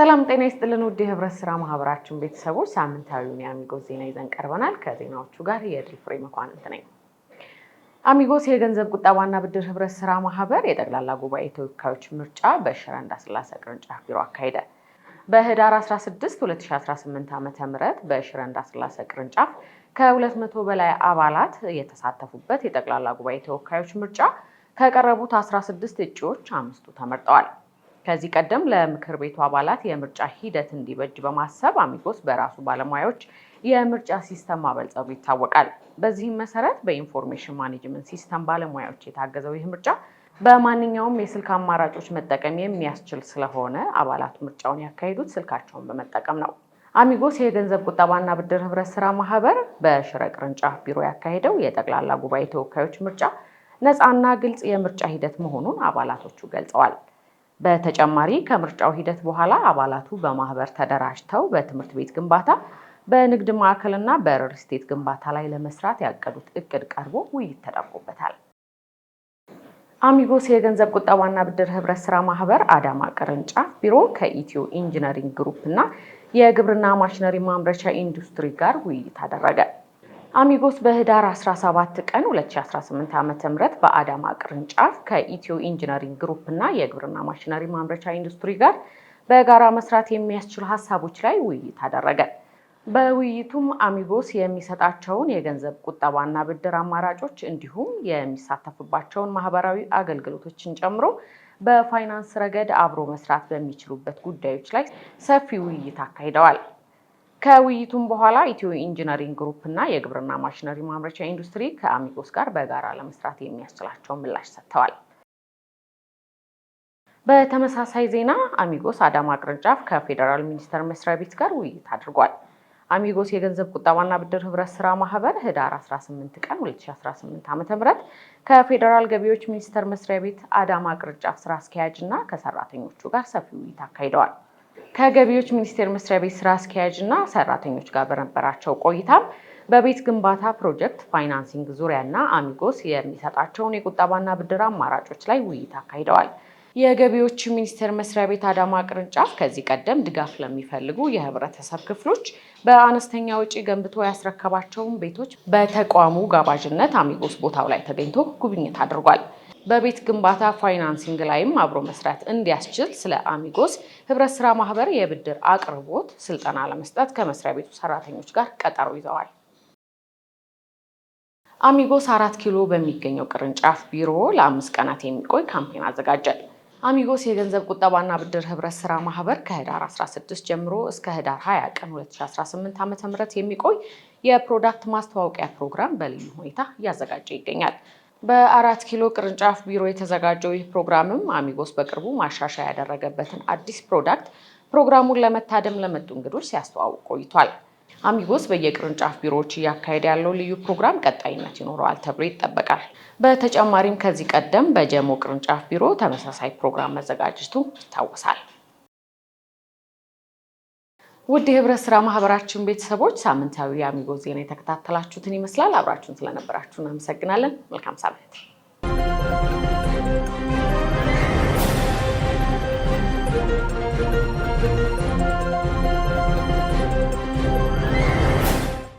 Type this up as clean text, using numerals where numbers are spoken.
ሰላም ጤና ይስጥልን ውድ የህብረት ስራ ማህበራችን ቤተሰቦች ሳምንታዊውን የአሚጎስ ዜና ይዘን ቀርበናል። ከዜናዎቹ ጋር የድል ፍሬ መኳንንት ነኝ። አሚጎስ የገንዘብ ቁጠባና ብድር ህብረት ስራ ማህበር የጠቅላላ ጉባኤ ተወካዮች ምርጫ በሽረ እንዳስላሴ ቅርንጫፍ ቢሮ አካሄደ። በህዳር 16 2018 ዓ.ም በሽረ እንዳስላሴ ቅርንጫፍ ከ200 በላይ አባላት የተሳተፉበት የጠቅላላ ጉባኤ ተወካዮች ምርጫ ከቀረቡት 16 እጩዎች 5ቱ ተመርጠዋል። ከዚህ ቀደም ለምክር ቤቱ አባላት የምርጫ ሂደት እንዲበጅ በማሰብ አሚጎስ በራሱ ባለሙያዎች የምርጫ ሲስተም ማበልጸጉ ይታወቃል። በዚህም መሰረት በኢንፎርሜሽን ማኔጅመንት ሲስተም ባለሙያዎች የታገዘው ይህ ምርጫ በማንኛውም የስልክ አማራጮች መጠቀም የሚያስችል ስለሆነ አባላቱ ምርጫውን ያካሂዱት ስልካቸውን በመጠቀም ነው። አሚጎስ የገንዘብ ቁጠባና ብድር ህብረት ስራ ማህበር በሽረ ቅርንጫፍ ቢሮ ያካሄደው የጠቅላላ ጉባኤ ተወካዮች ምርጫ ነፃና ግልጽ የምርጫ ሂደት መሆኑን አባላቶቹ ገልጸዋል። በተጨማሪ ከምርጫው ሂደት በኋላ አባላቱ በማህበር ተደራጅተው በትምህርት ቤት ግንባታ፣ በንግድ ማዕከልና በሪል ስቴት ግንባታ ላይ ለመስራት ያቀዱት እቅድ ቀርቦ ውይይት ተደርጎበታል። አሚጎስ የገንዘብ ቁጠባና ብድር ህብረት ስራ ማህበር አዳማ ቅርንጫፍ ቢሮ ከኢትዮ ኢንጂነሪንግ ግሩፕ እና የግብርና ማሽነሪ ማምረቻ ኢንዱስትሪ ጋር ውይይት አደረገ። አሚጎስ በህዳር 17 ቀን 2018 ዓ.ም በአዳማ ቅርንጫፍ ከኢትዮ ኢንጂነሪንግ ግሩፕ እና የግብርና ማሽነሪ ማምረቻ ኢንዱስትሪ ጋር በጋራ መስራት የሚያስችሉ ሀሳቦች ላይ ውይይት አደረገ። በውይይቱም አሚጎስ የሚሰጣቸውን የገንዘብ ቁጠባና ብድር አማራጮች እንዲሁም የሚሳተፍባቸውን ማህበራዊ አገልግሎቶችን ጨምሮ በፋይናንስ ረገድ አብሮ መስራት በሚችሉበት ጉዳዮች ላይ ሰፊ ውይይት አካሂደዋል። ከውይይቱም በኋላ ኢትዮ ኢንጂነሪንግ ግሩፕ እና የግብርና ማሽነሪ ማምረቻ ኢንዱስትሪ ከአሚጎስ ጋር በጋራ ለመስራት የሚያስችላቸውን ምላሽ ሰጥተዋል። በተመሳሳይ ዜና አሚጎስ አዳማ ቅርንጫፍ ከፌዴራል ሚኒስቴር መስሪያ ቤት ጋር ውይይት አድርጓል። አሚጎስ የገንዘብ ቁጠባና ብድር ህብረት ስራ ማህበር ህዳር 18 ቀን 2018 ዓ.ም ከፌዴራል ገቢዎች ሚኒስቴር መስሪያ ቤት አዳማ ቅርንጫፍ ስራ አስኪያጅ እና ከሰራተኞቹ ጋር ሰፊ ውይይት አካሂደዋል። ከገቢዎች ሚኒስቴር መስሪያ ቤት ስራ አስኪያጅ እና ሰራተኞች ጋር በነበራቸው ቆይታም በቤት ግንባታ ፕሮጀክት ፋይናንሲንግ ዙሪያና አሚጎስ የሚሰጣቸውን የቁጠባና ብድር አማራጮች ላይ ውይይት አካሂደዋል። የገቢዎች ሚኒስቴር መስሪያ ቤት አዳማ ቅርንጫፍ ከዚህ ቀደም ድጋፍ ለሚፈልጉ የህብረተሰብ ክፍሎች በአነስተኛ ወጪ ገንብቶ ያስረከባቸውን ቤቶች በተቋሙ ጋባዥነት አሚጎስ ቦታው ላይ ተገኝቶ ጉብኝት አድርጓል። በቤት ግንባታ ፋይናንሲንግ ላይም አብሮ መስራት እንዲያስችል ስለ አሚጎስ ህብረት ስራ ማህበር የብድር አቅርቦት ስልጠና ለመስጠት ከመስሪያ ቤቱ ሰራተኞች ጋር ቀጠሮ ይዘዋል። አሚጎስ 4 ኪሎ በሚገኘው ቅርንጫፍ ቢሮ ለ5 ቀናት የሚቆይ ካምፔን አዘጋጀ። አሚጎስ የገንዘብ ቁጠባና ብድር ህብረት ስራ ማህበር ከህዳር 16 ጀምሮ እስከ ህዳር 20 ቀን 2018 ዓ.ም የሚቆይ የፕሮዳክት ማስተዋወቂያ ፕሮግራም በልዩ ሁኔታ እያዘጋጀ ይገኛል። በ4 ኪሎ ቅርንጫፍ ቢሮ የተዘጋጀው ይህ ፕሮግራምም አሚጎስ በቅርቡ ማሻሻያ ያደረገበትን አዲስ ፕሮግራሙን ለመታደም ለመጡ እንግዶች ሲያስተዋውቅ ቆይቷል። አሚጎስ በየቅርንጫፍ ቢሮዎች እያካሄደ ያለው ልዩ ፕሮግራም ቀጣይነት ይኖረዋል ተብሎ ይጠበቃል። በተጨማሪም ከዚህ ቀደም በጀሞ ቅርንጫፍ ቢሮ ተመሳሳይ ፕሮግራም መዘጋጀቱ ይታወሳል። ውድ የህብረት ስራ ማህበራችን ቤተሰቦች ሳምንታዊ የአሚጎስ ዜና የተከታተላችሁትን ይመስላል። አብራችሁን ስለነበራችሁ እናመሰግናለን። መልካም ሳምንት።